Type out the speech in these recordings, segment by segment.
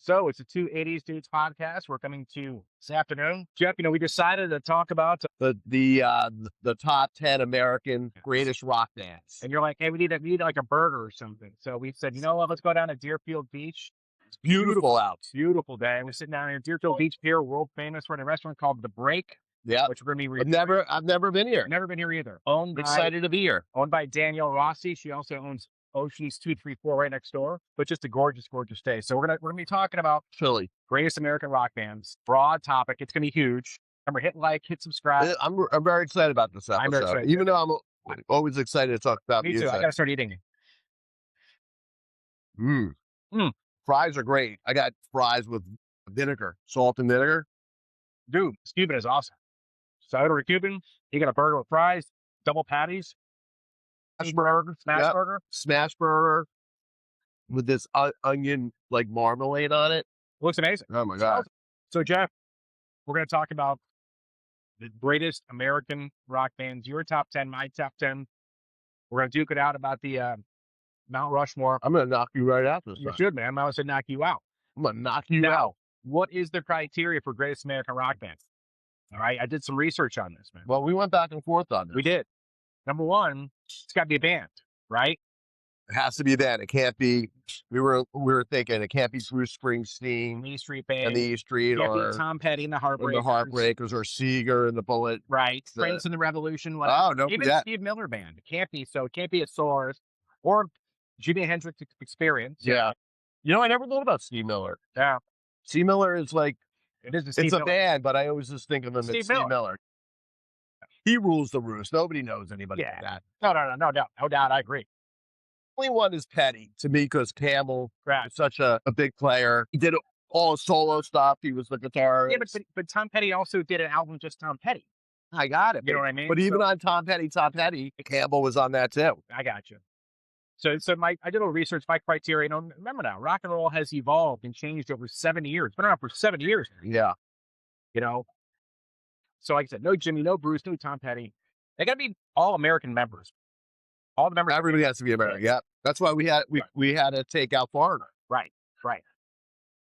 So it's a two 80s dudes podcast. We're coming to you this afternoon. Jeff, we decided to talk about, The top 10 American greatest rock bands. and you're like, hey, we need like a burger or something. So we said, you know what, let's go down to Deerfield Beach. It's beautiful out. Beautiful day. We're sitting down here at Deerfield Beach Pier, world famous. We're in a restaurant called The Break, Yeah, which we're going to be I've never been here. never been here either. Excited to be here. Owned by Danielle Rossi. She also owns Oceans 234 right next door. But just a gorgeous, gorgeous day. So we're gonna be talking about Chilly. greatest American rock bands. Broad topic. It's gonna be huge. Remember, hit like, hit subscribe. I'm very excited about this episode. I'm very excited. Even though I'm always excited to talk about Me too. music. I gotta start eating. Fries are great. I got fries with vinegar, salt and vinegar. Dude, this Cuban is awesome. So I ordered a Cuban. You got a burger with fries, double patties, Smash burger. smash Yep. burger. Smash burger with this onion like marmalade on it. Looks amazing. Oh my God. So Jeff, we're gonna talk about the greatest American rock bands. Your top 10, my top 10. We're gonna duke it out about the Mount Rushmore. I'm going to knock you right out this You time. should, man. I almost said knock you out. I'm going to knock you Now, out. what is the criteria for greatest American rock bands? All right, I did some research on this, man. Well, we went back and forth on this. We did. Number one, it's got to be a band, right? It has to be that. It can't be. We were thinking it can't be Bruce Springsteen The E Street Band. and the E Street Can't be or Tom Petty and the Heartbreakers. the Heartbreakers or Seeger and the Bullet. Right. The- Prince and the Revolution. Whatever. Oh no, Even yeah, Steve Miller Band. It can't be. So it can't be a Source or Jimi Hendrix Experience. yeah. You know, I never thought about Steve Miller. Yeah. Steve Miller is like It is a Steve it's a Miller. band, but I always just think of him as Steve Steve Miller. He rules the roost. Nobody knows anybody Yeah. like that. No doubt. No doubt. I agree. Only one is Petty to me because Campbell Right. is such a big player. He did all his solo stuff. He was the guitarist. Yeah, but Tom Petty also did an album just Tom Petty. I got it. You know what I mean? But even So- on Tom Petty, Campbell was on that too. I got you. So I did a little research. My criteria. Remember now, rock and roll has evolved and changed over 70 years. It's been around for 70 years. Yeah. You know. So like I said, no Jimmy, no Bruce, no Tom Petty. They got to be all American members. All the members. Everybody has to be American. Yeah. That's why we had to take out Foreigner. Right.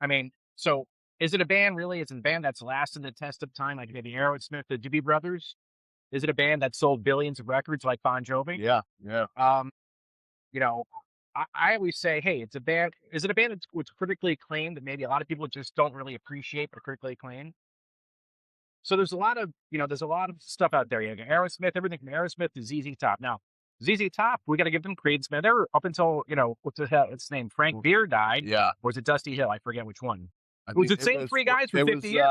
I mean, so is it a band really? Is it a band that's lasted the test of time, like maybe Aerosmith, the Doobie Brothers? Is it a band that sold billions of records like Bon Jovi? Yeah. Yeah. I always say, hey, it's a band. Is it a band that's critically acclaimed that maybe a lot of people just don't really appreciate, but critically acclaimed? So there's a lot of stuff out there. You got Aerosmith, everything from Aerosmith to ZZ Top. Now, ZZ Top, we got to give them credence, man. They were up until what's the hell? Its name, Frank Beard died. Yeah. Or was it Dusty Hill? I forget which one. I Was think it same three guys for it 50 was, years?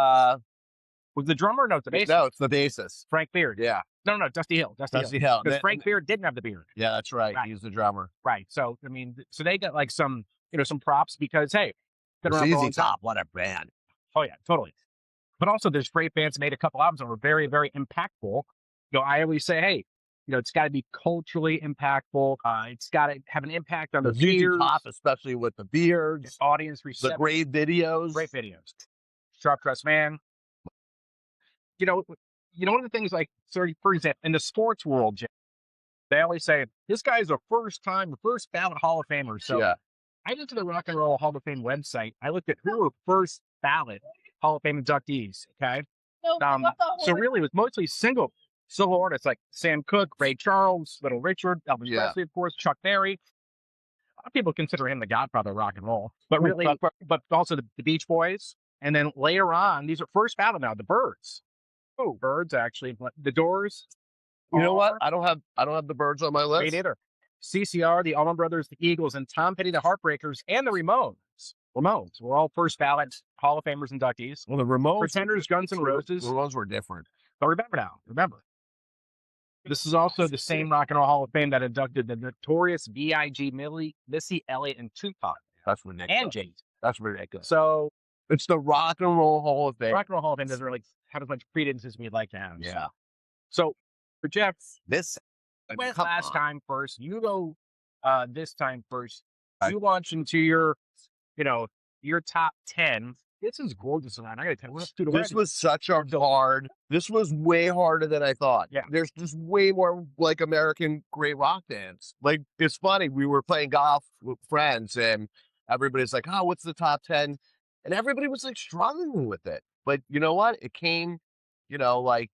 Was the drummer? No, it's the bassist. No, it's the bassist. Frank Beard. Yeah. No, Dusty Hill. Dusty Hill. Because Frank Beard didn't have the beard. Yeah, that's right. Right. He's the drummer. Right. So, I mean, so they got like some props because, hey, been around for a long ZZ time. Top, what a band. Oh, yeah, totally. But also, there's great bands that made a couple albums that were very, very impactful. I always say, hey, it's got to be culturally impactful. It's got to have an impact on the The viewers, ZZ Top, especially with the beards, audience the reception. great videos. Great videos. Sharp Dressed Man. One of the things like, so for example, in the sports world, Jay, they always say, this guy's a first ballot Hall of Famer. So Yeah. I went to the Rock and Roll Hall of Fame website. I looked at who were first ballot Hall of Fame inductees. Okay. So really, it was mostly single artists like Sam Cooke, Ray Charles, Little Richard, Elvis Yeah. Presley, of course, Chuck Berry. A lot of people consider him the godfather of rock and roll, but really, but also the Beach Boys. And then later on, these are first ballot now, the Byrds. Oh, Byrds, actually. The Doors. You know what? I don't have the Birds on my list. Me neither. CCR, the Allman Brothers, the Eagles, and Tom Petty, the Heartbreakers, and the Ramones. Ramones were all first ballot Hall of Famers inductees. Well, the Ramones. Pretenders, Guns N' Roses. The Ramones were different. But remember. This is also the same Rock and Roll Hall of Fame that inducted the notorious B.I.G. Missy Elliott, and Tupac, That's ridiculous. and Jay-Z. That's ridiculous. So It's the Rock and Roll Hall of Fame. Rock and Roll Hall of Fame doesn't really have as much credence as we'd like to have. Yeah. So for Jeff, This. you went come last on. time first. You go this time first. Right. You launch into your top 10. This is gorgeous tonight. I gotta tell you, let's do the This was such a hard. This was way harder than I thought. Yeah. There's just way more like American great rock bands. Like it's funny. We were playing golf with friends, and everybody's like, "Oh, what's the top 10 and everybody was like struggling with it. But you know what? It came, like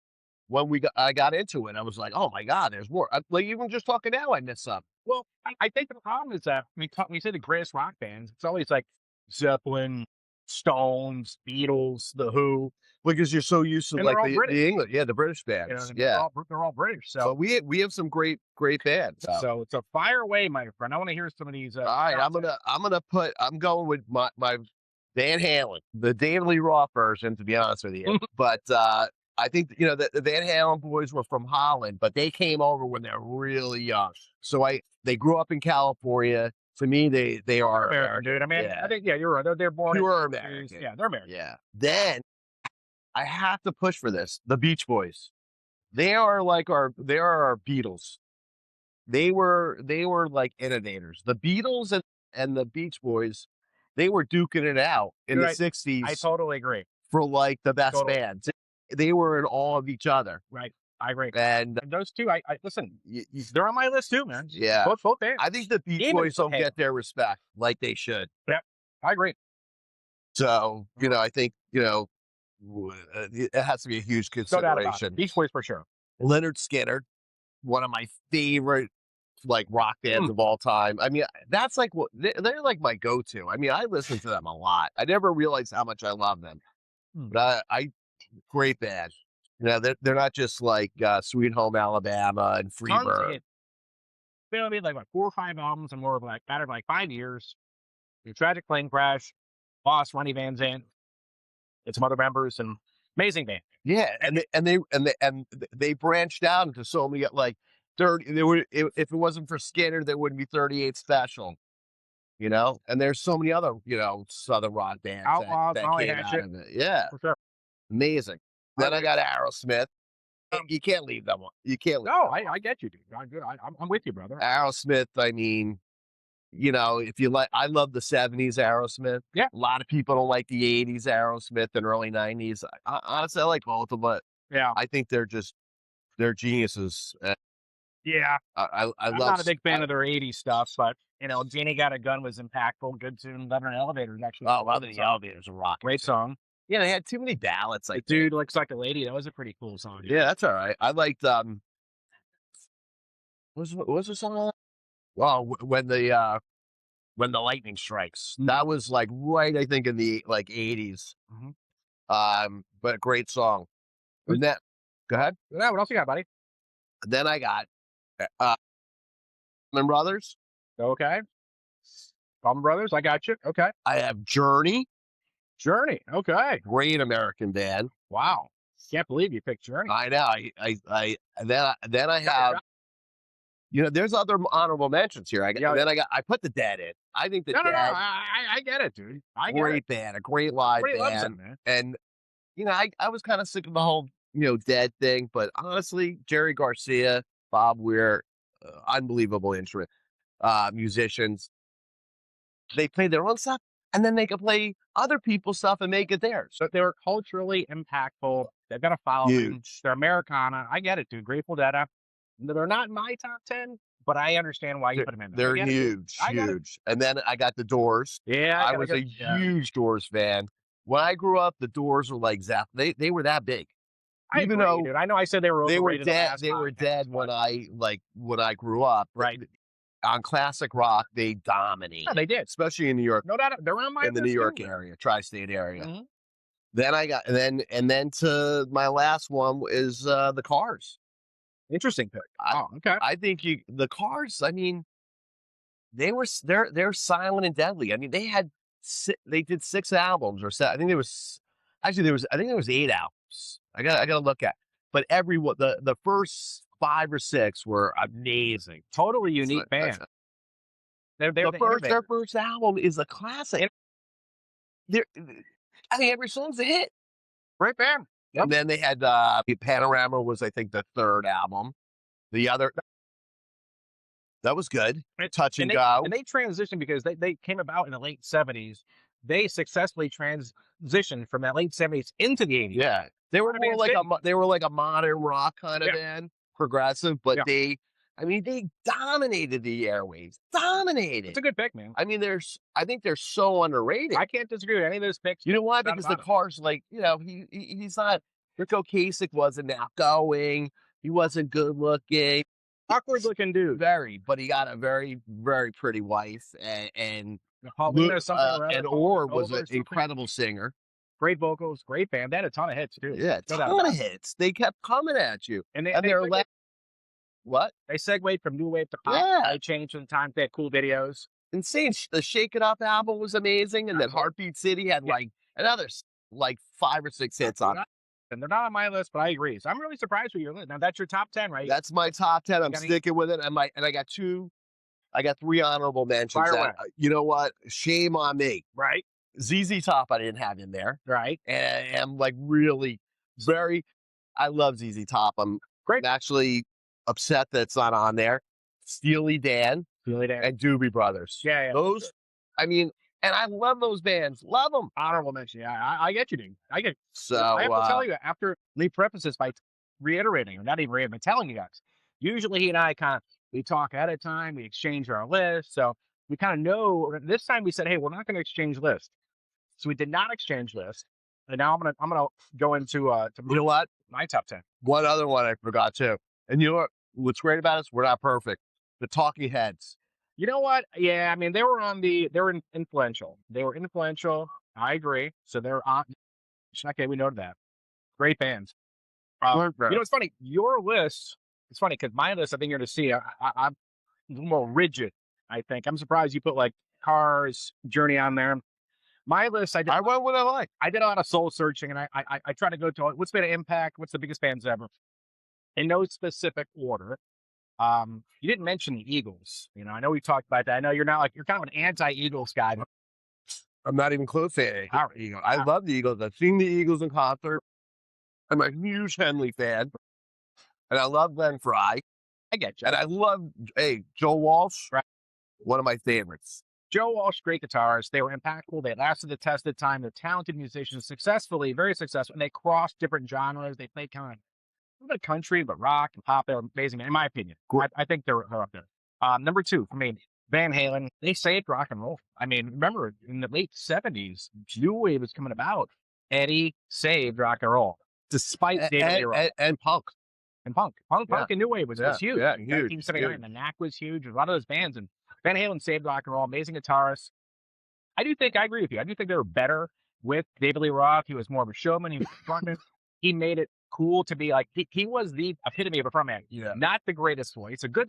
when I got into it, I was like, oh my god, there's more. Like even just talking now, I miss some. Well, I think the problem is that when you say the greatest rock bands, it's always like Zeppelin, Stones, Beatles, The Who, Because you're so used to and they're like all the British. English, yeah, the British You know what bands, I mean? yeah. They're all British. So But we have some great bands. so fire away, my friend. I want to hear some of these. All right, I'm going with my Van Halen, the David Lee Roth version, to be honest with you. But I think the Van Halen boys were from Holland, but they came over when they were really young. So they grew up in California. To me, they are American, dude. I mean, Yeah, I think you're right. They're born in pure the 50s. American. Yeah, they're American. Yeah. Then I have to push for this. The Beach Boys. They are our Beatles. They were like innovators. The Beatles and the Beach Boys, they were duking it out in You're the right. I '60s totally agree. for like the best Totally. bands. They were in awe of each other. Right. I agree. And And those two, I listen. y- y- They're on my list too, man. yeah, Both bands. I think the Beach Even Boys don't Van Halen. get their respect like they should. Yeah, I agree. So, I think, it has to be a huge No doubt about it. consideration. Beach Boys for sure. Leonard Skinner, one of my favorite like rock bands of all time. I mean, that's like they're like my go-to. I mean, I listen to them a lot. I never realized how much I love them, but I great band. They're not just like Sweet Home Alabama and Tons of Freebird. hits. They made like what, 4 or 5 albums and more of like matter of like 5 years. The Tragic Plane Crash, Boss, Ronnie Van Zant, and some other members, and amazing band. Yeah, and they branched out into so many like 30. If it wasn't for Skinner, there wouldn't be 38 Special. And there's so many other Southern rock bands Outlaws, that Molly came out Hatchet, of it. Yeah, for sure. amazing. Then I got Aerosmith. You can't leave them. You can't. No, I get you, dude. I'm good. I'm with you, brother. Aerosmith. I mean, if you like, I love the '70s Aerosmith. Yeah. A lot of people don't like the '80s Aerosmith and early '90s. Honestly, I like both of them, but Yeah. I think they're geniuses. Yeah. I I'm love. not a big fan of their 80s stuff, but Jeannie Got a Gun was impactful. Good Tune, Love in an Elevator is actually Oh, Love in the Elevator's a rock. great song. Yeah, they had too many ballads. The Like Dude Looks Like a Lady, that was a pretty cool song. yeah, that's all right. I liked what's the song? Well, when the lightning strikes. That was like right, I think, in the like '80s. But a great song. And that, go ahead. Yeah, what else you got, buddy? Then I got Allman Brothers. Okay. Allman Brothers, I got you. Okay. I have Journey, Journey. Okay. great American band. Wow. Can't believe you picked Journey. I know. Then I have. There's other honorable mentions here. I put the Dead in. I think the No, Dead. I get it, dude. I get Great it. band, a great live Everybody loves band, them, man. and I was kind of sick of the whole Dead thing, but honestly, Jerry Garcia, Bob Weir, unbelievable instrument musicians. They play their own stuff, and then they can play other people's stuff and make it theirs. So they were culturally impactful. They've got a following. Huge. They're Americana. I get it, dude. Grateful Dead. They're not in my top 10, but I understand why you put them in there. They're huge, huge. And then I got the Doors. Yeah, I was a huge Doors fan. When I grew up, the Doors were like they were that big. Even though, dude, I know I said they were dead. They were dead when I grew up. Right. On classic rock, they dominate. Yeah, they did, especially in New York. No doubt, they're on my in the New York area, tri-state area. Then I got and then to my last one is the Cars. Interesting pick. Oh, okay. I think the Cars. I mean, they're silent and deadly. I mean, they did 6 albums or 7. I think there was 8 albums. I gotta look at. But the first 5 or 6 were amazing. Totally unique band. Their first album is a classic. I think every song's a hit. Great band. Yep. And then they had Panorama was, I think, the 3rd album. The other that was good. Touch and Go. And they transitioned because they came about in the late 70s. They successfully transitioned from that late 70s into the 80s. Yeah. They were more like a modern rock kind of band, progressive, but they I mean, they dominated the airwaves. It's Dominated. a good pick, man. I mean, I think they're so underrated. I can't disagree with any of those picks. You know why? Not Because the about it. car's like, he's not. Rick Ocasek wasn't outgoing. He wasn't good looking. Awkward looking dude. Very, but he got a very, very pretty wife, and Paulina something or other. and Orr was Over an something. incredible singer. Great vocals, great band. They had a ton of hits too. Yeah, No doubt ton about of it. hits. They kept coming at you, And and they're segued, what? they segued from new wave to pop. Yeah, They changed in the time. They had cool videos. insane. The Shake It Up album was amazing, and then Absolutely. Heartbeat City had Yeah. like another like 5 or 6 hits on it. And they're not on my list, but I agree. So I'm really surprised with your list. Now that's your top 10, right? That's my top 10. I'm Got any- sticking with it. And I got 3 honorable mentions. Fire That, away. you know what? Shame on me. Right. ZZ Top I didn't have in there. Right. And I'm like really I love ZZ Top. I'm Great. actually upset that it's not on there. Steely Dan Really there. and Doobie Brothers. Yeah, yeah. Those, I mean, and I love those bands. Love them. Honorable mention. Yeah, I get you, dude. I get. So I have to tell you, after Lee prefaces by reiterating, or not even reiterating, but telling you guys. Usually, he and I we talk ahead of time, we exchange our list, so we kind of know. This time, we said, "Hey, we're not going to exchange lists," so we did not exchange lists. And now I'm gonna go into you know what? my top 10. One other one I forgot too. And you know what's great about us? We're not perfect. The Talking Heads. You know what? Yeah, I mean, they were influential. They were influential. I agree. So they're on. Okay, we noted that. Great bands. You know, it's funny. Your list. It's funny because my list, I think you're going to see. I'm a little more rigid. I think I'm surprised you put like Cars, Journey on there. My list, I went what I like. I did a lot of soul searching, and I try to go to what's been an impact. What's the biggest bands ever? In no specific order. You didn't mention the Eagles. You know, I know we talked about that. I know you're kind of an anti-Eagles guy. I'm not even close to it. I love the Eagles. I've seen the Eagles in concert. I'm a huge Henley fan. And I love Glenn Fry. I get you. And I love, Joe Walsh. Right. One of my favorites. Joe Walsh, great guitarists. They were impactful. They lasted the test of time. They're talented musicians, very successful. And they crossed different genres. They played kind of a little bit of country, but rock and pop. They're amazing, in my opinion. I think they're up there. Number 2 for me, Van Halen. They saved rock and roll. I mean, remember in the late 70s, new wave was coming about. Eddie saved rock and roll, despite David Lee Roth. And punk. And punk and new wave was huge. Yeah, huge. 1979, the Knack was huge. A lot of those bands, and Van Halen saved rock and roll. Amazing guitarists. I agree with you. I do think they were better with David Lee Roth. He was more of a showman. He was a frontman. He made it cool to be like he was the epitome of a frontman. Yeah. Not the greatest voice, a good.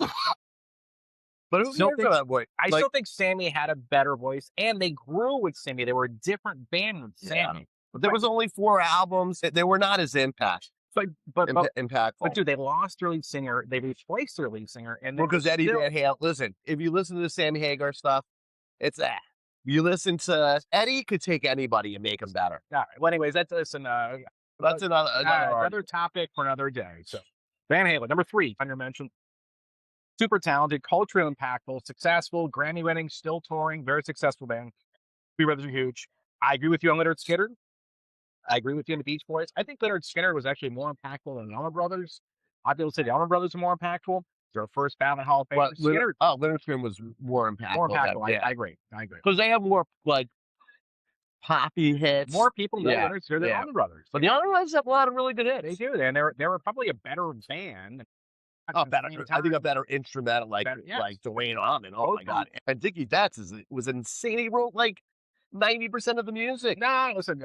But who cares about that voice? I still think Sammy had a better voice, and they grew with Sammy. They were a different band with Sammy. But there was only 4 albums. They were not as impactful. Impactful. But dude, they lost their lead singer. They replaced their lead singer, and because Eddie Van Halen. Listen, if you listen to the Sammy Hagar stuff, it's You listen to Eddie, could take anybody and make him better. All right. Well, anyways, that's another topic for another day. So, Van Halen, number 3 on your mention. Super talented, culturally impactful, successful, Grammy-winning, still touring, very successful band. Three Brothers are huge. I agree with you on Leonard Skinner. I agree with you on the Beach Boys. I think Leonard Skinner was actually more impactful than the Allman Brothers. I'd be able to say the Allman Brothers are more impactful. They're first ballot Hall of Fame. Leonard Skinner was more impactful. I agree. Because they have more like poppy hits. More people know Leonard Skinner than the Allman Brothers. But the Allman Brothers have a lot of really good hits. They do, and they were probably a better band. Better. I think a better instrumental, like Dwayne Allman. Oh my God! And Dickie Betts was insane. He wrote like 90% of the music. Nah, listen.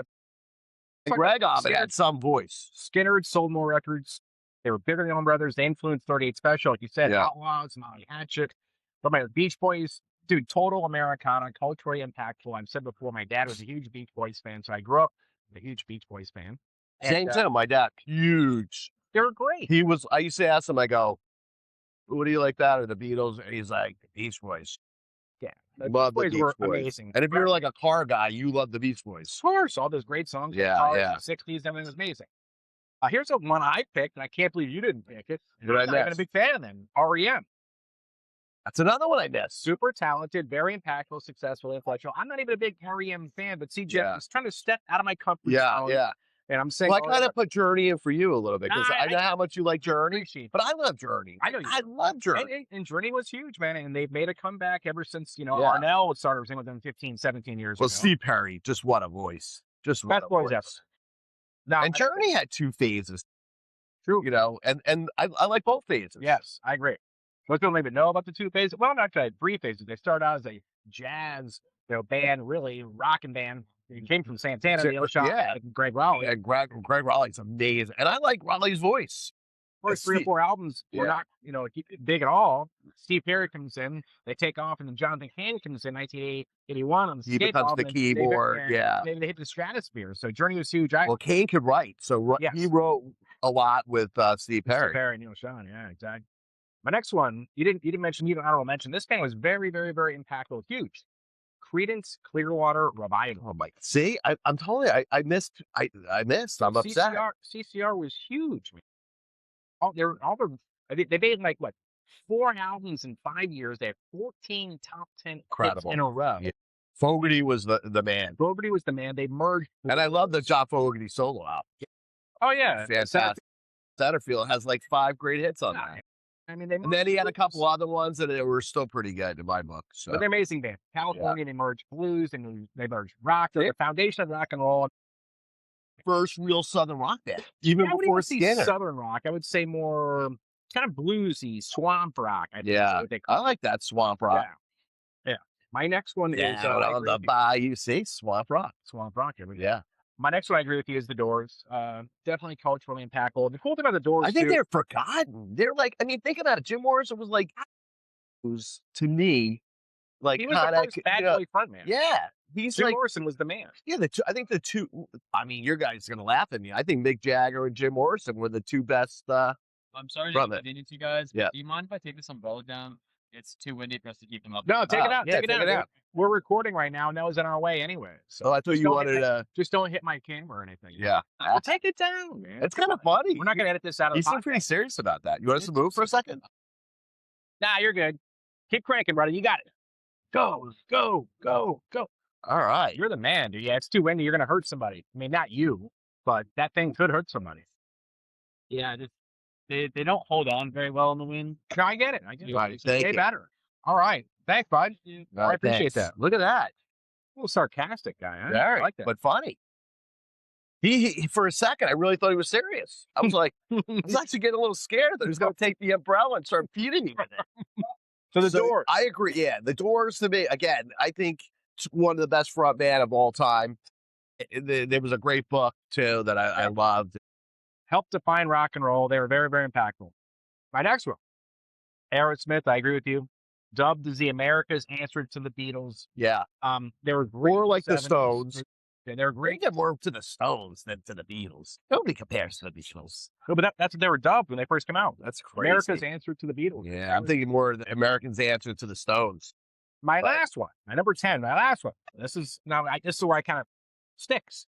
Greg Allman had some voice. Skinner sold more records. They were bigger than the Allman Brothers. They influenced 38 Special, like you said. Outlaws, Molly Hatchet. But my Beach Boys, dude, total Americana, culturally impactful. I've said before, my dad was a huge Beach Boys fan, so I grew up a huge Beach Boys fan. Same thing. My dad, huge. They were great. I used to ask him, I go, "What do you like that or the Beatles?" And he's like, "The Beach Boys." Yeah. Love the Beach Boys. Amazing. And if you're like a car guy, you love the Beach Boys. Of course, all those great songs. Yeah. The 60s, everything was amazing. Here's a one I picked, and I can't believe you didn't pick it. I'm not even a big fan of them. REM. That's another one I missed. Super talented, very impactful, successful, influential. I'm not even a big REM fan, but see, Jeff, I was trying to step out of my comfort zone. And I'm saying, Well, I oh, kind of put Journey in for you a little bit nah, because I know how much you like Journey, appreciate but I love Journey. I know you I do. love Journey. And Journey was huge, man. And they've made a comeback ever since, Yeah. Arnell started singing with them 15, 17 years Well, ago. Steve Perry, just what a voice. Just what Best a boys ever. voice. Now, And Journey had 2 phases, true. and I like both phases. Yes, I agree. Most people don't even know about the two phases. Well, not actually, 3 phases. They started out as a jazz, band, really rocking band. It came from Santana, So, Neil Sean, yeah. and Greg Raleigh. And Greg Raleigh's amazing, and I like Raleigh's voice. First three or four albums were Yeah. not, big at all. Steve Perry comes in, they take off, and then Jonathan Cain comes in 1981 on the He skate becomes album, the and keyboard, yeah. maybe they hit the stratosphere. So Journey was huge. Well, Kane could write, so he Yes, wrote a lot with Steve Steve Perry. Perry and Neil Sean. Yeah, exactly. My next one, you didn't mention, you honorable mention. This band was very, very, very impactful, huge. Creedence Clearwater Revival. Oh my! See, I'm telling you, I missed. I missed. I'm upset. CCR was huge, man. They made like what 4 albums in 5 years. They had 14 top 10 hits Incredible. in a row. Yeah. Fogerty was the man, Fogerty was the man. They merged, and I love the John Fogerty solo album. oh yeah, Fantastic. Satterfield has like 5 great hits on that. I mean, they And then he had a couple other ones that were still pretty good in my book. So but they're amazing band. California, they merged blues and they merged rock. They're the foundation of rock and roll. first real Southern rock band, even I wouldn't before even say Skinner. Southern rock. I would say more kind of bluesy, swamp rock. I think is Yeah, what they call I like that swamp rock. Yeah. My next one is Down on the bayou, see swamp rock. swamp rock. Here we go. Yeah, My next one, I agree with you, is the Doors. Definitely culturally impactful. The cool thing about the Doors, I think too, they're forgotten. They're like, I mean, think about it. Jim Morrison was like, to me, like he was the kind of, first bad boy frontman. yeah. He's Jim like, Morrison was the man. yeah. I think the two. I mean, your guys are gonna laugh at me. I think Mick Jagger and Jim Morrison were the two best. I'm sorry From to it. inconvenience you guys, but Yeah. do you mind if I take this umbrella down? It's too windy for us to keep them up. No, take it out. Yeah, Take it out. We're recording right now, and that was on our way anyway. So Oh, I thought just you don't hit wanted to. just don't hit my camera or anything. Yeah, Well, take it down, man. it's kind of funny. We're not gonna edit this out of You the seem podcast. pretty serious about that. You want us to move for a second? Nah, you're good. Keep cranking, brother. You got it. Go, go, go, go. All right. You're the man, dude. Yeah, it's too windy. You're gonna hurt somebody. I mean, not you, but that thing could hurt somebody. Yeah, they don't hold on very well in the wind. No, I get it. I get it. Right, It's thank way you. better. All right. Thanks, bud. All I right, appreciate thanks. that. Look at that. A little sarcastic guy, huh? Very, I like that. but funny. He for a second, I really thought he was serious. I was like, I was actually getting a little scared that he was going to take the umbrella and start beating me with it. So the So, Doors. I agree. Yeah, the Doors to me again. I think it's one of the best front band of all time. There was a great book too that I loved. Helped define rock and roll. They were very, very impactful. My next one, Aerosmith. I agree with you. Dubbed as the America's answer to the Beatles. Yeah, They were great. more like the 70s. Stones. Yeah, they were We great. get more to the Stones than to the Beatles. Nobody compares to the Beatles. No, but that's what they were dubbed when they first came out. That's crazy. America's answer to the Beatles. Yeah, I'm thinking more of the Americans' answer to the Stones. My But- last one, my number 10, my last one. This is where I kind of sticks.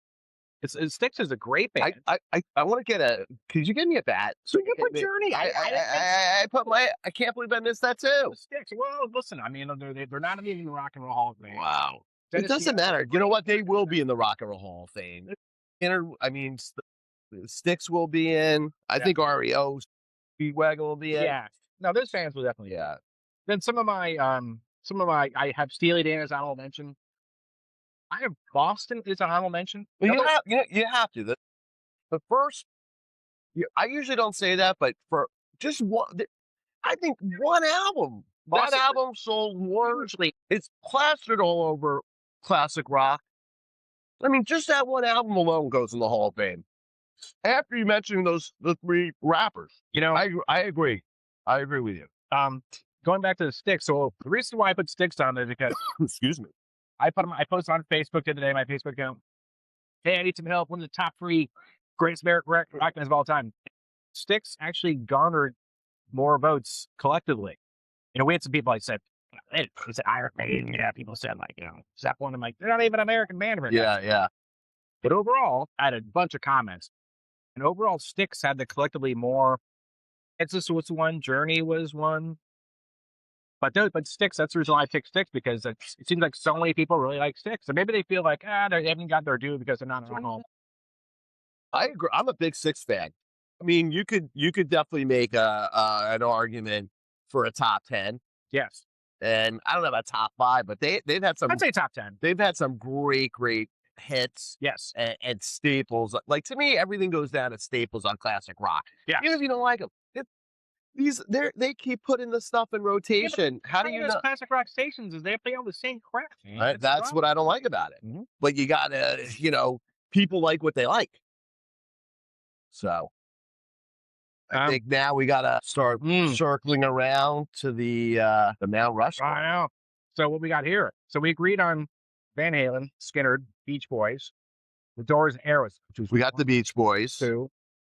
Sticks is a great band. I want to get a. Could you give me a bat? So you Get put me- Journey. I put my. I can't believe I missed that too. Sticks. Well, listen, I mean, they're not even in the Rock and Roll Hall of Fame. Wow. It Tennessee doesn't has a matter. You know great- what? They will be in the Rock and Roll Hall of Fame. I mean, Styx will be in. I Yeah. think REO Speedwagon will be in. Yeah. No, those fans will definitely. Yeah. Then some of my, I have Steely Dan as honorable mention. I have Boston as an honorable mention. Well, Number- you have to. The first. I usually don't say that, but for just one, I think one album. That Boston- album sold largely. It's plastered all over classic rock. I mean, just that one album alone goes in the Hall of Fame. After you mentioned the 3 rappers, I agree. I agree with you. Going back to the Sticks. So the reason why I put Sticks on there is because Excuse me. I posted on Facebook the other day, my Facebook account. Hey, I need some help. One of the top 3 greatest American rock bands of all time. Styx actually garnered more votes collectively. We had some people like said, it's an Iron Maiden. Yeah, people said Zeppelin. I'm like, they're not even an American band right now. Yeah. But overall, I had a bunch of comments. And overall, Styx had the collectively more. Texas was one. Journey was one. But Styx, that's the reason why I picked Styx, because it seems like so many people really like Styx. So maybe they feel like, they haven't got their due because they're not on home. I agree. I'm a big Six fan. I mean, you could definitely make an argument for a top 10, Yes, and I don't know about top 5, but they've had I'd some say top 10. great hits Yes, and staples. Like to me, everything goes down as staples on classic rock. yeah. Even if you don't like them, they keep putting the stuff in rotation. How do Problem you is know? classic rock stations is they play all the same crap. Man. Right? That's the That's what problem. I don't like about it. Mhm. But you gotta, people like what they like. So I think now we gotta start circling around to the Mount Rushmore. I know. So what we got here? So we agreed on Van Halen, Skinner, Beach Boys, The Doors, and Aerosmith. We got the Beach Boys. 2,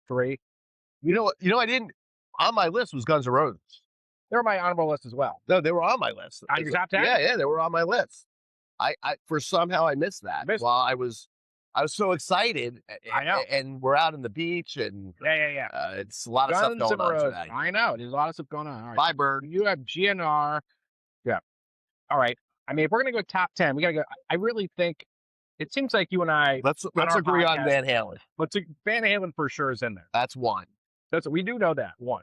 3. You know what? I didn't. On my list was Guns N' Roses. They're my honorable list as well. No, they were on my list. On your top 10? Yeah, they were on my list. I for somehow I missed that. While I was so excited. I know. And we're out on the beach, and Yeah. it's a lot of stuff Guns going N' on Roses. today. I know. There's a lot of stuff going on. All right. Bye, Bird. You have GNR. Yeah. All right. I mean, if we're gonna go top 10, we gotta go. I really think it seems like you and I. Let's our agree on podcast- Van Halen. Van Halen for sure is in there. That's one. That's we do know that one.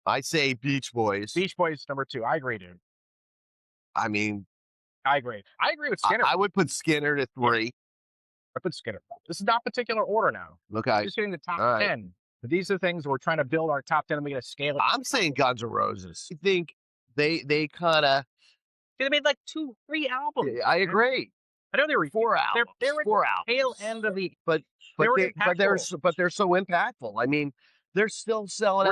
I say Beach Boys. Beach Boys number 2. I agree, dude. I mean, I agree. I agree with Skinner. I would put Skinner to 3. I put Skinner. This is not particular order now. Okay. Just getting the top All right. 10. But these are things we're trying to build our top 10 and we got to scale it. I'm saying Guns N' Roses. I think they kind of. They made like 2, 3 albums. I agree. I know they were 4 albums. They were 4 at the tail albums. end of the. But they were they're so impactful. I mean, they're still selling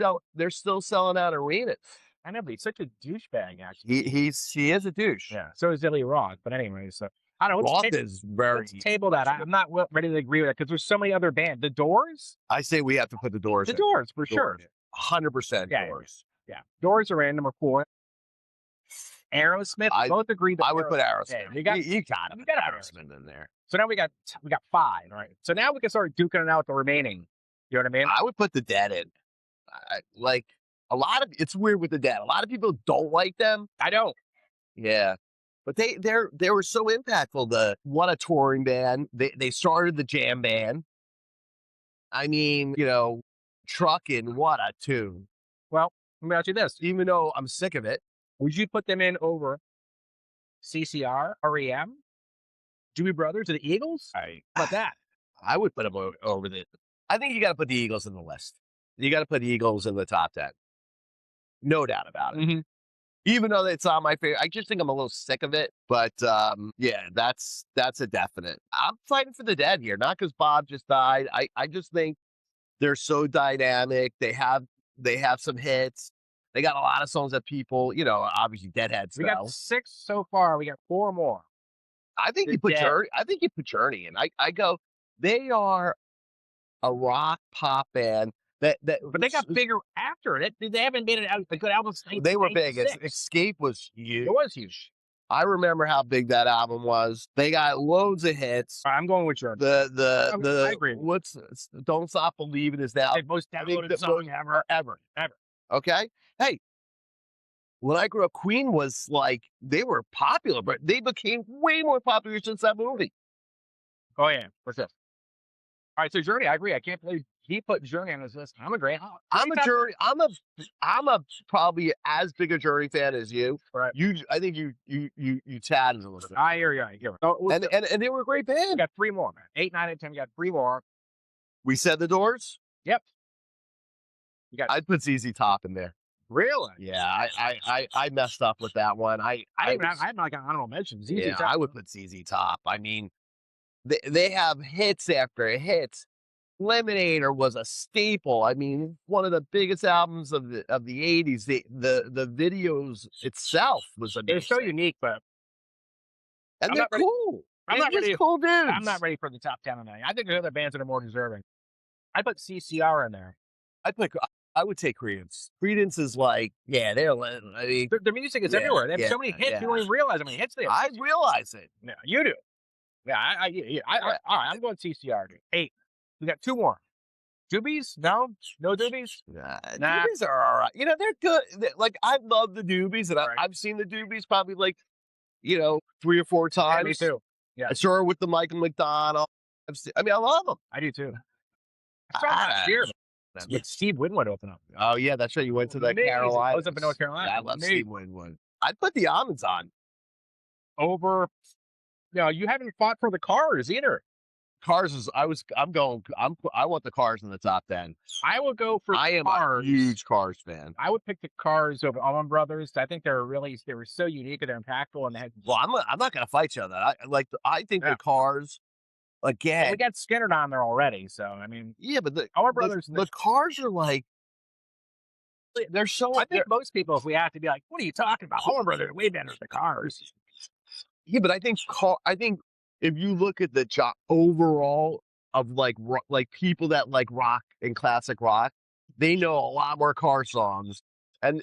out. They're still selling out arenas. I know, but he's such a douchebag. Actually, He is a douche. yeah. So is Dilly Roth. But anyway, so I don't know. Roth is very. Let's table that. I'm not ready to agree with that because there's so many other bands. The Doors. I say we have to put the Doors. The in. Doors for sure. 100% Yeah, Doors. Yeah. Doors are in number 4. Aerosmith. Both agreed. I would put Aerosmith. Yeah, you gotta put Aerosmith in there. So now we got 5, right? So now we can start duking it out the remaining. You know what I mean? I would put the Dead in. Like it's weird with the Dead. A lot of people don't like them. I don't. Yeah, but they were so impactful. What a touring band. They started the jam band. I mean, Truckin', what a tune. Well, let me ask you this: even though I'm sick of it, would you put them in over CCR, REM, Doobie Brothers, or the Eagles? How about that? I would put them over the. I think you got to put the Eagles in the list. You got to put the Eagles in the top 10. No doubt about it. Mm-hmm. Even though it's on my favorite, I just think I'm a little sick of it. But yeah, that's a definite. I'm fighting for the Dead here, not because Bob just died. I just think they're so dynamic. They have some hits. They got a lot of songs that people, obviously Deadheads. We got 6 so far. We got 4 more. I think you put Journey. I think you put Journey in. I go. They are a rock pop band. But they got bigger after it. They haven't made a good album since they were big. Escape was huge. It was huge. I remember how big that album was. They got loads of hits. I'm going with Journey. I agree. What's Don't Stop Believing is now the most downloaded song ever. Okay. Hey, when I grew up, Queen was like, they were popular, but they became way more popular since that movie. Oh yeah, for sure. All right, so Journey, I agree. I can't believe he put Journey on his list. I'm a Journey. I'm a probably as big a Journey fan as you. Right. I think you tad a little bit. I hear you. So, and they were a great band. We got 3 more, man. 8, 9, and 10. We got 3 more. We said the Doors. Yep. I'd put ZZ Top in there. Really? Yeah, I messed up with that one. I had like an honorable mention. ZZ Top. I would put ZZ Top. I mean, they have hits after hits. Lemonade was a staple. I mean, one of the biggest albums of the 80s. The videos itself was amazing. It's so unique, but they're cool. I'm not ready. Cool dudes. I'm not ready for the top 10 tonight. I think there's other bands that are more deserving. I put CCR in there. I would take Creedence. Creedence is like, yeah, they're. I mean, their music is everywhere. They have so many hits. You don't even realize how many hits they have. I realize it. Yeah, you do. Yeah, all right, I'm going CCR, dude. 8. We got 2 more. Doobies? No Doobies? Nah. Doobies are all right. They're good. I love the Doobies, and I've seen the Doobies probably 3 or 4 times. Yeah, me too. Yeah, I saw her with the Michael McDonald. I mean, I love them. I do too. I saw them last year. With Steve Winwood open up. Oh yeah, that's right. You went to the Amazing. Carolina. I was up in North Carolina. Yeah, I love Amazing. Steve Winwood. I'd put the almonds on. Over. No, you haven't fought for the cars either. Cars is. I want the cars in the top 10. I would go for I am cars. a huge Cars fan. I would pick the cars over Allman Brothers. I think they were so unique and they're impactful, and they had. Well, I'm not going to fight you on that. I think the Cars. Again, Well, we got Skinner on there already, so I mean, yeah, but Allman Brothers. the Cars are like. They're so. I think most people, if we have to be like, "What are you talking about?" Allman Brothers are way better than the cars. Yeah, but I think if you look at the job overall of like people that like rock and classic rock, they know a lot more car songs, and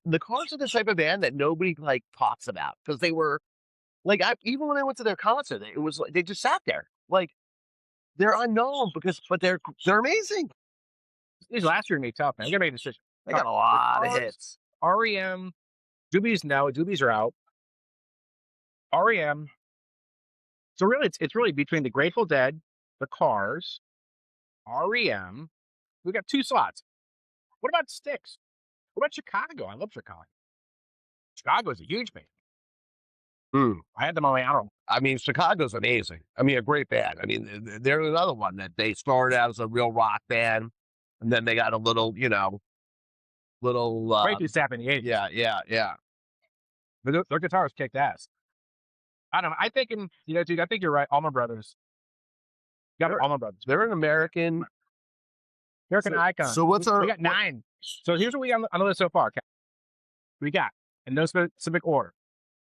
the Cars are the type of band that nobody like talks about because they were like even when I went to their concert, it was like they just sat there like they're unknown but they're amazing. These last year gonna be tough, man. You gotta make a decision. They got a lot of Cars, hits. REM, Doobies are out. REM. So really, it's really between the Grateful Dead, the Cars, REM. We got 2 slots. What about Styx? What about Chicago? I love Chicago. Chicago's a huge band. I had them on my own. I mean, Chicago's amazing. I mean, a great band. I mean, they're another one that they started out as a real rock band, and then they got a little, Great to step in the 80s. Yeah. But their guitars kicked ass. I don't know. I think, dude, I think you're right. Allman Brothers. You got Allman Brothers. They're an American icon. So what's We got 9. So here's what we got on the list so far. We got, in no specific order,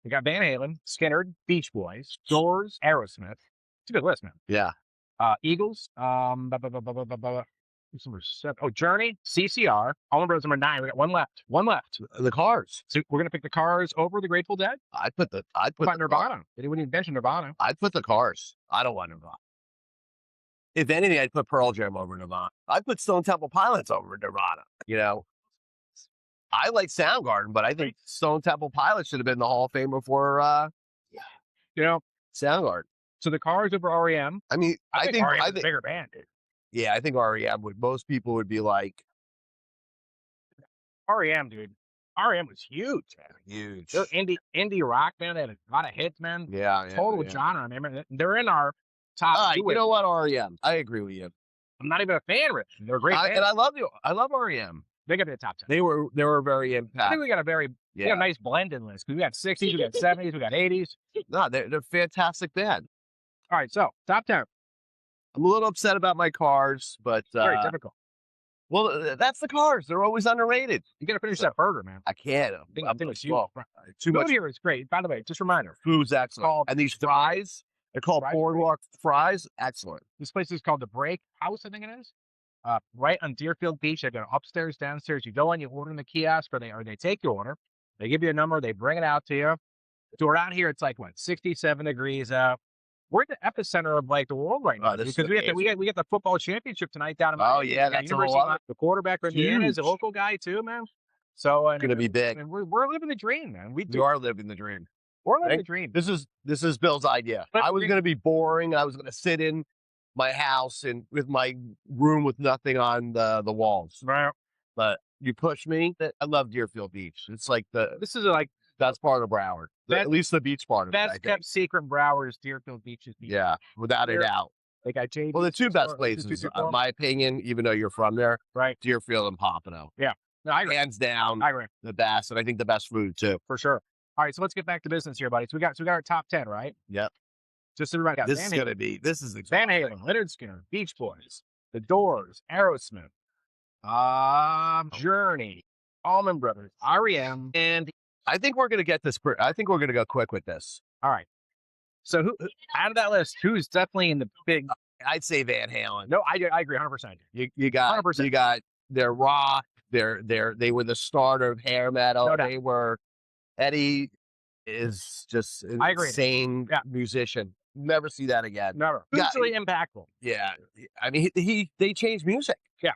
we got Van Halen, Skinner, Beach Boys, Doors, Aerosmith. It's a good list, man. Yeah. Eagles, number 7. Oh, Journey, CCR, Allman Brothers number 9. We got one left. The Cars. So we're gonna pick the Cars over the Grateful Dead. I'd put Nirvana. They didn't even mention Nirvana. I'd put the Cars. I don't want Nirvana. If anything, I'd put Pearl Jam over Nirvana. I'd put Stone Temple Pilots over Nirvana. I like Soundgarden, but I think Stone Temple Pilots should have been the Hall of Fame before Soundgarden. So the Cars over REM. I mean, I think REM's a bigger band, dude. Yeah, I think REM most people would be like REM, dude. REM was huge, man. Huge. They're indie rock band. They had a lot of hits, man. Yeah. Total genre, man. They're in our top. You know what, REM? I agree with you. I'm not even a fan, Rich. They're a great band. And I love REM. They got to be the top 10. They were very impactful. I think we got a nice blended list because we got 60s, we got 70s, we got 80s. No, they're a fantastic band. All right, so top 10. I'm a little upset about my Cars, but very typical. Well, that's the Cars. They're always underrated. You got to finish that burger, man. I can't. I think it's huge. Too much. Food here is great. By the way, just a reminder. Food's excellent. And these fries, they're called Boardwalk fries. Excellent. This place is called the Break House, I think it is. Right on Deerfield Beach. They go upstairs, downstairs. You go in, you order in the kiosk, or they take your order. They give you a number. They bring it out to you. So around here, it's like 67 degrees out. We're at the epicenter of the world right now because we get the football championship tonight down in Miami. Oh yeah, that's the quarterback for Indiana is a local guy too, man. So it's gonna be big. And we're living the dream, man. We are living the dream. We're living the dream. This is Bill's idea. I was gonna be boring. I was gonna sit in my house and with my room with nothing on the walls. Right. But you push me. I love Deerfield Beach. It's like this is like. That's part of Broward. At least the beach part of it. Best kept secret in Broward is Deerfield Beach. Yeah, without a doubt. They got JD. Well, the two best places, in my opinion, even though you're from there, right? Deerfield and Pompano. Yeah. No, I agree. Hands down. I agree. The best, and I think the best food too. For sure. All right, so let's get back to business here, buddy. So we got our top 10, right? Yep. Just to remind this is Van Halen, Leonard Skinner, Beach Boys, The Doors, Aerosmith, Journey, Allman Brothers, REM, and I think we're going to get this. I think we're going to go quick with this. All right. So who out of that list, who's definitely in the big? I'd say Van Halen. No, I agree 100%. You got 100%. You got their rock. They were the starter of hair metal. No they were. Eddie is just an insane musician. Never see that again. Never. Hugely impactful. Yeah. I mean, they changed music. Yeah.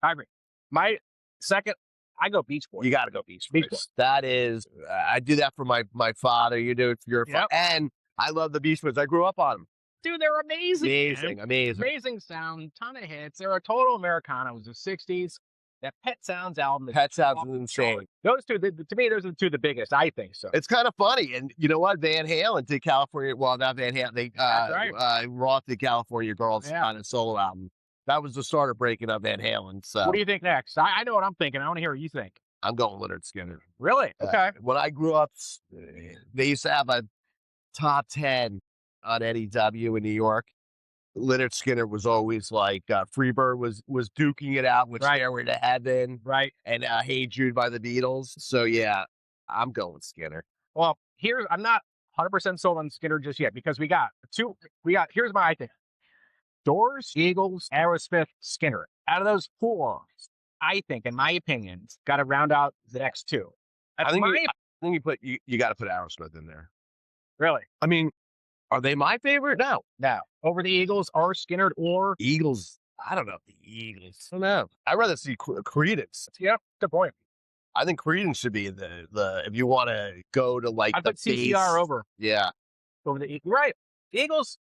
I agree. My second. I go Beach Boys. You got to go Beach Boys. That is, I do that for my father. You do it for your father. And I love the Beach Boys. I grew up on them. Dude, they're amazing. Amazing, Man. amazing. Amazing sound, ton of hits. They're a total Americana. It was the 60s. That Pet Sounds album. Pet Sounds off is the insane. chart. Those two, to me, those are the two of the biggest, I think so. It's kind of funny, and you know what? Van Halen did California. Well, not Van Halen. They That's right. Roth did California Girls Yeah. on a solo album. That was the start of breaking up Van Halen. So What do you think next? I know what I'm thinking. I want to hear what you think. I'm going Leonard Skinner. Really? Okay. When I grew up, they used to have a top 10 on NEW in New York. Leonard Skinner was always like Freebird was duking it out with Right. Stairway to Heaven, Right. and Hey Jude by the Beatles. So yeah, I'm going Skinner. Well, I'm not 100% sold on Skinner just yet because we got, here's my idea. Doors, Eagles, Aerosmith, Skinner. Out of those four, I think, in my opinion, got to round out the next two. I think you got to put Aerosmith in there. Really? I mean, are they my favorite? No. Over the Eagles or Skinner or Eagles. I don't know if the Eagles. I don't know. I'd rather see Creedence. Yeah, good point. I think Creedence should be in the if you want to go to like I'd the put CCR over Yeah. the Eagles. Right. The Eagles,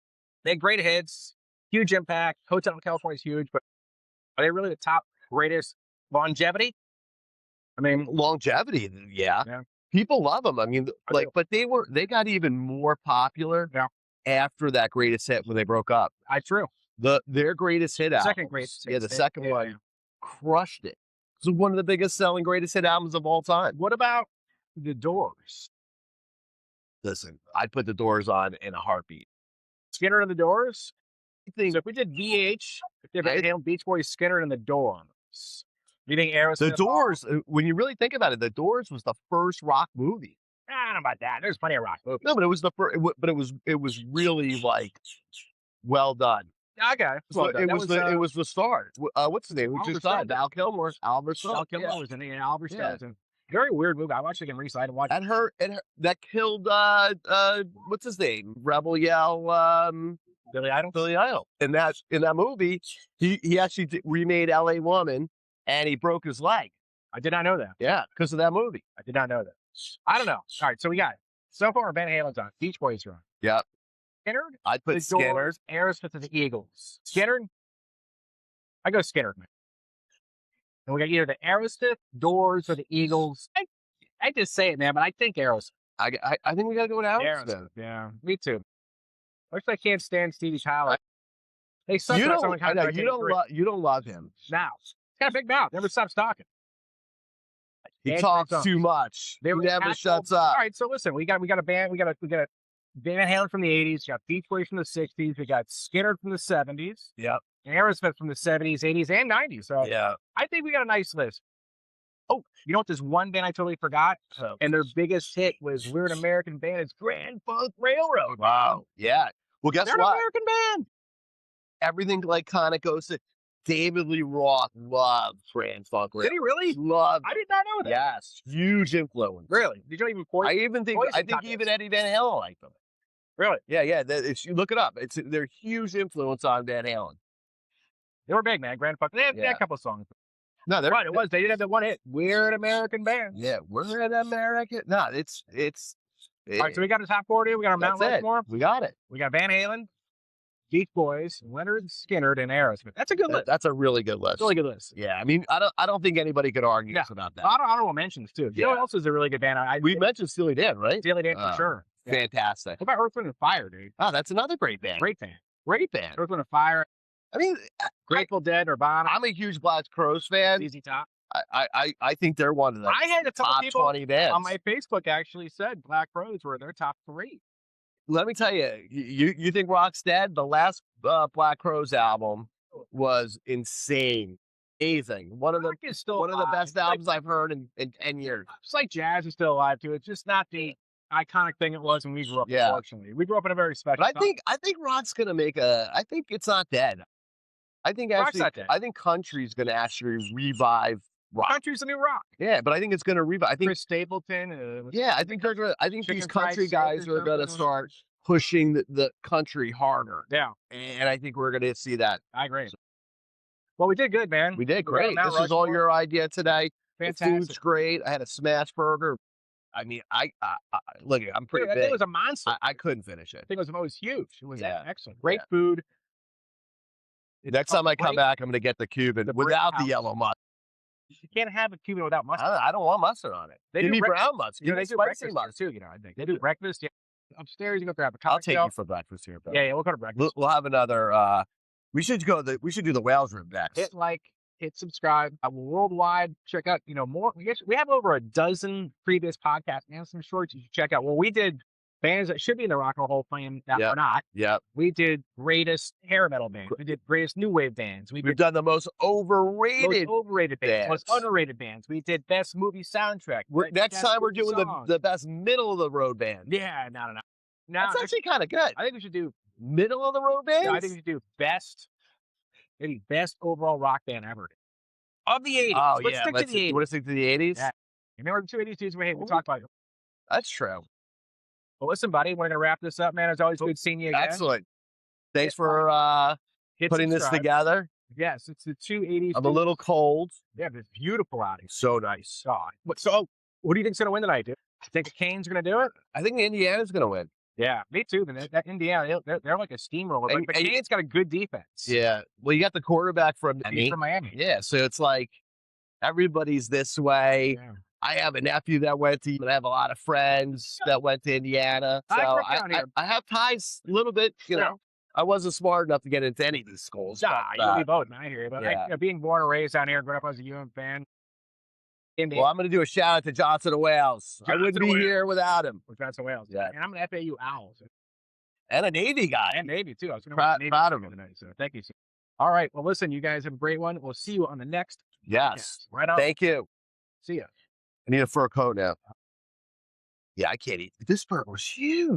they had great hits, huge impact. Hotel in California is huge, but are they really the top greatest longevity? I mean, Longevity, yeah. Yeah. People love them. I mean, I like, do. but they got even more popular after that greatest hit when they broke up. true. Their greatest hit album. Second greatest Yeah, the hit. second Yeah, one yeah. crushed it. It's one of the biggest selling greatest hit albums of all time. What about the Doors? Listen, I'd put the Doors on in a heartbeat. Skinner and the Doors? I think So if we did VH, if they Van Halen, Beach Boys, Skinner and the Doors, do you think Aerosmith? the Doors, when you really think about it, the Doors was the first rock movie. I don't know about that. There's plenty of rock movies. No, but it was the first. But it was really like well done. Okay. So it was the start. What's his name? Who just died? Val Kilmer. Albert Val Stone. Kilmer Yeah. was in it. Yeah, Albert Yeah. Stone. Very weird movie. I watched it again recently. I watched And that killed what's his name? Rebel Yell Billy Idol. Billy Idol. In that movie, he actually remade L.A. Woman, and he broke his leg. I did not know that. Yeah, because of that movie. I did not know that. I don't know. All right, so we got so far Van Halen's on. Beach Boys are on. Yeah. Skinner. I'd put The Skinner. Doors, Aerosmith, and the Eagles. Skinner. I go Skinner, man. And we got either the Aerosmith, Doors, or the Eagles. I just say it, man, but I think Aerosmith. I think we gotta go with Aerosmith. Yeah, me too. Looks like I can't stand Stevie Tyler. They suck. You at don't. someone I know, kind of you don't love him. now. He's got a big mouth. Never stops talking. He Bad talks songs. too much. They He were never actual- shuts up. All right, so listen, we got a band. We got a Van Halen from the 80s. We got Beach Boys from the 60s. We got Skinner from the 70s. Yep. And Aerosmith from the 70s, 80s, and 90s. So Yeah. I think we got a nice list. Oh, you know what? There's one band I totally forgot, and their biggest hit was "We're an American Band." It's Grand Funk Railroad. Wow. Yeah. Well, guess They're an what? American band. Everything like kind of goes to David Lee Roth loved Grand Funk. Did he really? Loved. I did not know that. Yes. Huge influence. Really? Did you even point? I think Poison even Contest. Eddie Van Halen liked them. Really? Yeah. You look it up. They're huge influence on Van Halen. They were big, man. Grand Funk. They had Yeah. a couple of songs. No, they're Right, it was. They did have that one hit. We're an American Band. Yeah, we're an American. No, it's. All right, so we got a top 40. We got our Mount That's it. Rushmore. We got it. We got Van Halen, Beach Boys, Leonard Skinner, and Aerosmith. That's a good list. That's a really good list. Really good list. Yeah, I mean, I don't think anybody could argue Yeah. about that. A lot of honorable mentions too. You know what else is a really good band? We mentioned Steely Dan, right? Steely Dan for sure. Yeah. Fantastic. What about Earth, Wind, and Fire, dude? Oh, that's another great band. Great band. Great band. Earth, Wind, and Fire. I mean, Grateful Dead, Nirvana. I'm a huge Black Crowes fan. Easy Top. I think they're one of the I had a couple top people 20 bands. on my Facebook actually said Black Crowes were their top 3. Let me tell you, you think Rock's dead? The last Black Crowes album was insane. Amazing. One of the Rock is still one of the alive. best It's like- albums I've heard in 10 years. It's like jazz is still alive too. It's just not the iconic thing it was when we grew up. Yeah. Unfortunately, we grew up in a very special. But time. I think Rock's gonna make I think it's not dead. I think Rock's actually not dead. I think country's gonna actually revive rock. Country's the new rock. Yeah, but I think it's gonna revive. I think Chris Stapleton. I think they're gonna I think Chicken these Fried country Steak guys or are gonna something. start pushing the country harder. Yeah, And I think we're gonna see that. I agree. Well, we did good, man. We did got great. Mount This is all Rushmore. your idea today. The Fantastic. food's great. I had a smash burger. I mean, look, I'm pretty Dude, that thing big. was a monster. I couldn't finish it. I think it was huge. It was Yeah. excellent. Great food. It's Next time I come great. back, I'm gonna get the Cuban The brick without the house. yellow mustard. You can't have a Cuban without mustard. I don't want mustard on it. They Give do me break- brown mustard. You know, Give me they do spicy breakfast mustard. here too. You know, I think they do breakfast. Yeah. Upstairs, you go grab a cocktail. I'll take you for breakfast here, bro. Yeah, we'll go to breakfast. We'll have another. We should do the whales room next. Hit like, hit subscribe. Worldwide, check out, more. We have over a dozen previous podcasts and some shorts you should check out. Well, we did bands that should be in the Rock and Roll Hall of Fame that Yep. are not. Yep. We did greatest hair metal bands. We did greatest new wave bands. We We've did done the most most overrated. overrated bands, most bands. underrated bands. We did best movie soundtrack. Next best time we're movie doing song. the best middle of the road band. Yeah, no. That's actually kind of good. I think we should do. Middle of the road bands. Yeah, I think we should do maybe best overall rock band ever of the 80s. Oh Let's yeah, stick to the 80s. You want to stick to the 80s? Yeah. Remember the two 80s dudes we talked about? That's true. Well, listen, buddy, we're gonna wrap this up, man. It's always good seeing you again. Excellent. Thanks for Hit putting this subscribe. together. Yes, it's the two 80s. I'm a little cold. Yeah, but it's beautiful out here. So nice. God. So, what do you think's gonna win tonight, dude? You think the Canes are gonna do it? I think Indiana's gonna win. Yeah, me too. That Indiana, they're like a steamroller. Like, the Canes got a good defense. Yeah. Well, you got the quarterback from He's from Miami. Yeah, so it's like everybody's this way. Yeah. I have a nephew that went to, and I have a lot of friends that went to Indiana. So I grew up down here. I have ties a little bit, you know. I wasn't smart enough to get into any of these schools. Nah, but, you'll be voting. I hear you. But yeah. being born and raised down here, growing up as a UM fan. Indiana, well, I'm going to do a shout out to Johnson of Wales. I wouldn't be Wales. here without him. with Johnson Wales. Yeah. And I'm an FAU Owls. And a Navy guy. And Navy, too. I was going Proud- to proud of him. tonight. So thank you. All right. Well, listen, you guys have a great one. We'll see you on the next. Yes. Podcast. Right on. Thank you. See ya. I need a fur coat now. Yeah, I can't eat. This bird was huge.